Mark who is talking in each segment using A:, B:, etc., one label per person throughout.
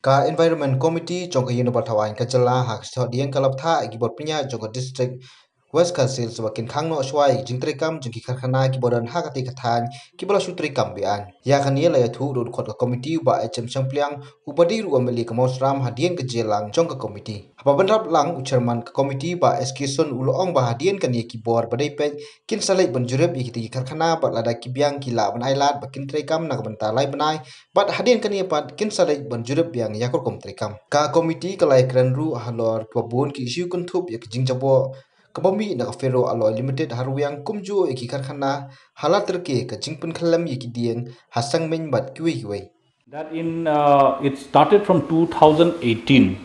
A: Ka Environment Committee jong ka Bthah ka jala hak dieng ka Bthah gibot pinya jong ka district West Kasil sebakin Khang no shwai jingtre kam jong ki Karkhana ki bodan hakati kathan ki bola sutri kam bian ya kan ye la ya thu ro khot ka committee ba hm champliang upadi ru ameli ka mosram hadien ka jelang jong ka committee apa benrap lang chairman ka committee ba sk son ulo ong ba hadien kan ye ki bor badai pe kin salai banjurep ye ki Karkhana ba lada ki biang ki la ban ailat ba kin tre kam nak ban talai banai bat hadien kan ye pat kin salai banjurep biang yakor kom tre kam ka committee ka lai kran ru halor pabun ki issue kun thup ye ki jingjabo Kabomi na Fero Alloy Limited Haruyang Kumju Eki Karkhana Halaterke Kachingpun Kalam Yeki Dieng Hasang Menbat Kiwi.
B: That it started from 2018.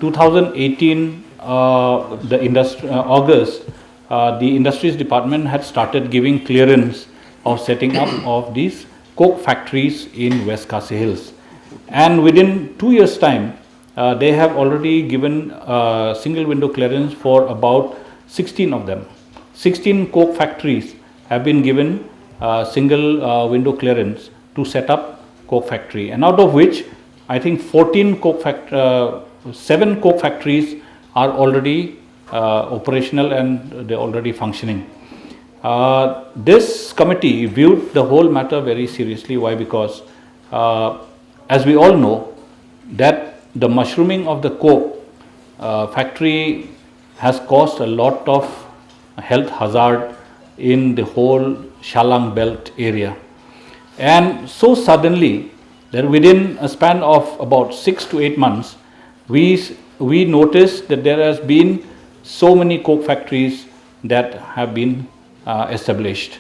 B: 2018, the industry, August, the industries department had started giving clearance of setting up of these coke factories in West Khasi Hills. And within 2 years' time, they have already given single window clearance for about 16 of them. 16 coke factories have been given single window clearance to set up coke factory, and out of which I think 7 coke factories are already operational and they're already functioning. This committee viewed the whole matter very seriously. Why? Because as we all know, that the mushrooming of the coke factory has caused a lot of health hazard in the whole Shalang belt area. And so suddenly, that within a span of about 6 to 8 months, we noticed that there has been so many coke factories that have been established.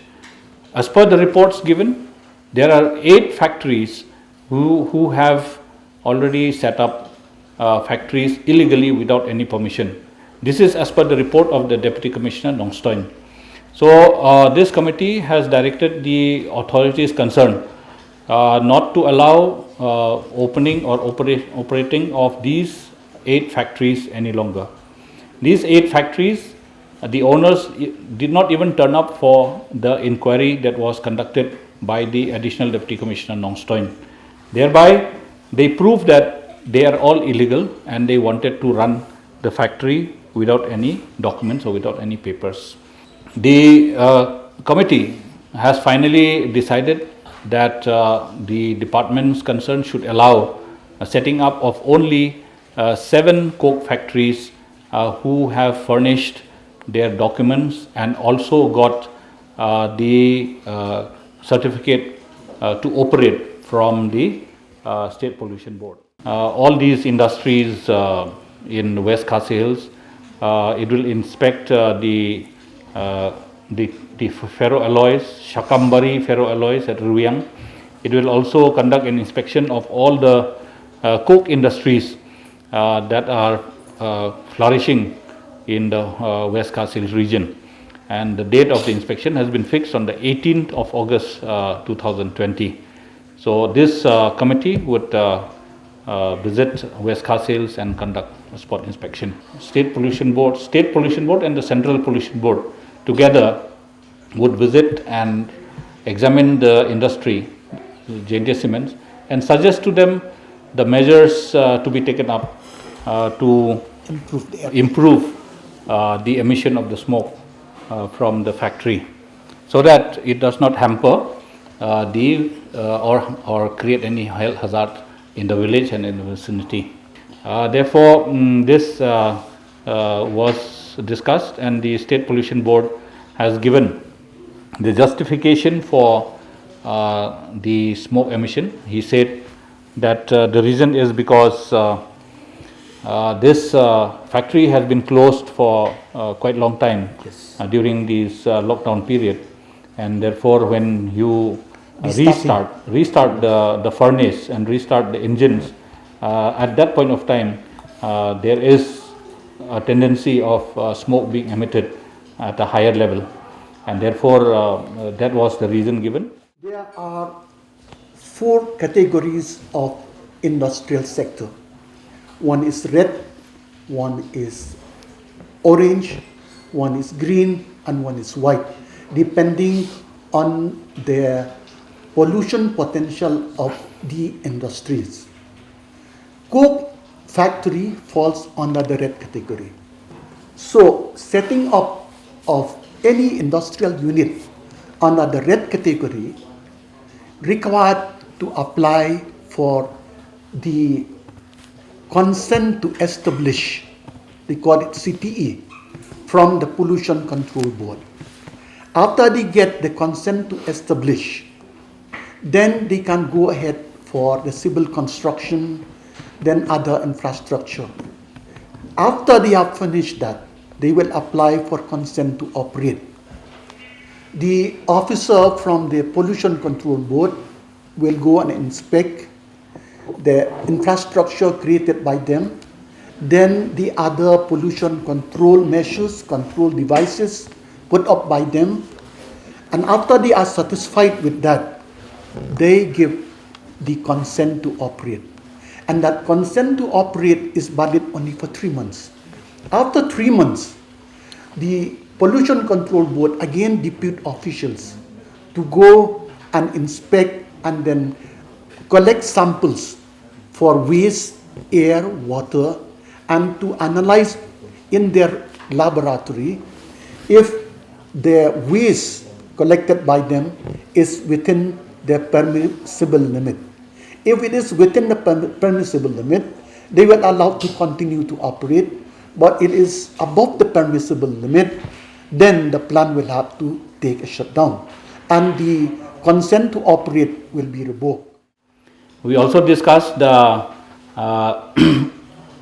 B: As per the reports given, there are 8 factories who have already set up factories illegally without any permission. This is as per the report of the Deputy Commissioner Nongstoin. So this committee has directed the authorities concerned not to allow opening or operating of these 8 factories any longer. These 8 factories, the owners did not even turn up for the inquiry that was conducted by the Additional Deputy Commissioner Nongstoin. Thereby, they proved that they are all illegal and they wanted to run the factory without any documents or without any papers. The committee has finally decided that the departments concerned should allow setting up of only 7 coke factories who have furnished their documents and also got the certificate to operate from the State Pollution Board. All these industries in West Khasi Hills, it will inspect the ferroalloys, Shakambari ferroalloys at Ruyang. It will also conduct an inspection of all the coke industries that are flourishing in the West Khasi Hills region. And the date of the inspection has been fixed on the 18th of August 2020. So this committee would visit West Khasi Hills and conduct a spot inspection. State Pollution Board and the Central Pollution Board together would visit and examine the industry, JNT Cements, and suggest to them the measures to be taken up to improve the emission of the smoke from the factory, so that it does not hamper or create any health hazard in the village and in the vicinity. Therefore, this was discussed, and the State Pollution Board has given the justification for the smoke emission. He said that the reason is because this factory has been closed for quite a long time. Yes. During this lockdown period, and therefore when you restart the furnace and restart the engines, at that point of time there is a tendency of smoke being emitted at a higher level, and therefore that was the reason given.
C: There are 4 categories of industrial sector. One is red, one is orange, one is green, and one is white, depending on the pollution potential of the industries. Coke factory falls under the red category. So setting up of any industrial unit under the red category required to apply for the consent to establish, they call it CTE, from the Pollution Control Board. After they get the consent to establish, then they can go ahead for the civil construction, then other infrastructure. After they have finished that, they will apply for consent to operate. The officer from the Pollution Control Board will go and inspect the infrastructure created by them, then the other pollution control measures, control devices put up by them, and after they are satisfied with that, they give the consent to operate. And that consent to operate is valid only for 3 months. After 3 months, the Pollution Control Board again depute officials to go and inspect and then collect samples for waste, air, water, and to analyze in their laboratory if the waste collected by them is within the permissible limit. If it is within the permissible limit, they will allow to continue to operate, but it is above the permissible limit, then the plant will have to take a shutdown and the consent to operate will be revoked.
B: We also discussed the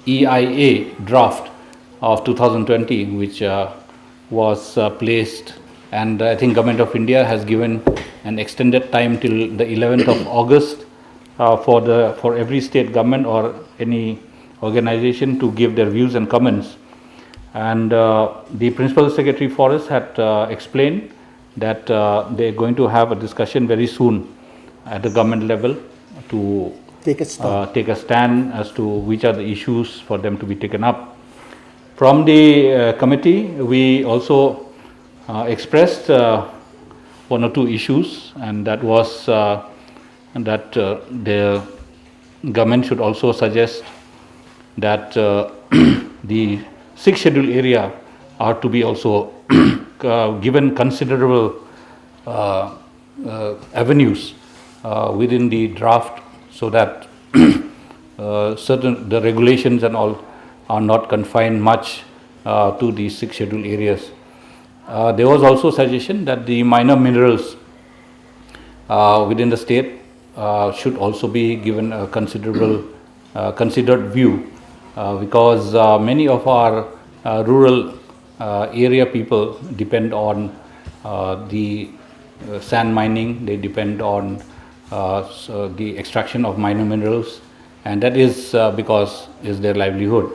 B: EIA draft of 2020, which was placed, and I think Government of India has given an extended time till the 11th of August for every state government or any organization to give their views and comments. And the Principal Secretary Forest had explained that they are going to have a discussion very soon at the government level to take a stand as to which are the issues for them to be taken up. From the committee, we also expressed one or two issues, and that was that the government should also suggest that the 6th schedule area are to be also given considerable avenues within the draft, so that the regulations and all are not confined much to the 6th schedule areas. There was also suggestion that the minor minerals within the state should also be given a considerable considered view, because many of our rural area people depend on the sand mining, they depend on the extraction of minor minerals, and that is because is their livelihood.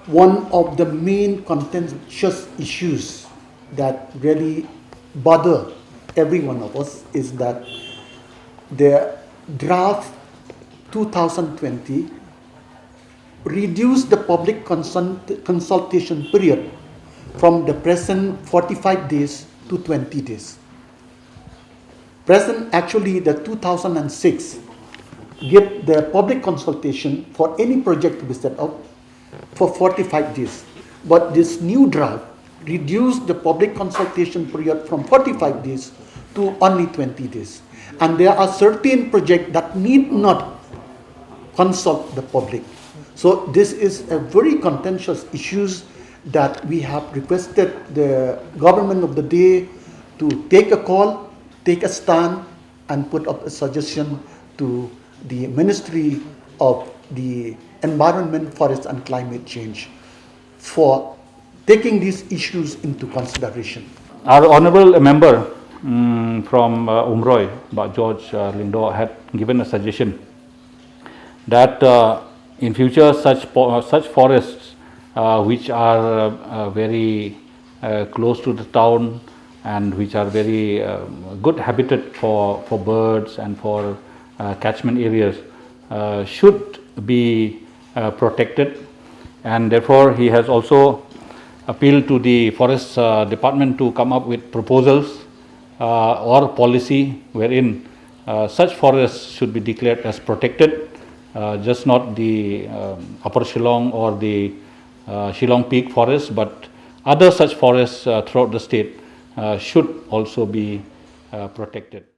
C: One of the main contentious issues that really bother every one of us is that the draft 2020 reduced the public consultation period from the present 45 days to 20 days. Present, actually, the 2006 give the public consultation for any project to be set up for 45 days. But this new draft reduced the public consultation period from 45 days to only 20 days. And there are certain projects that need not consult the public. So this is a very contentious issue that we have requested the government of the day to take a call, take a stand, and put up a suggestion to the Ministry of the Environment, Forest and Climate Change for taking these issues into consideration.
B: Our honourable member from Umroi, George Lindo, had given a suggestion that in future such forests which are very close to the town and which are very good habitat for birds and for catchment areas should be protected, and therefore he has also appealed to the forest department to come up with proposals or policy wherein such forests should be declared as protected just not the Upper Shillong or the Shillong Peak Forest, but other such forests throughout the state should also be protected.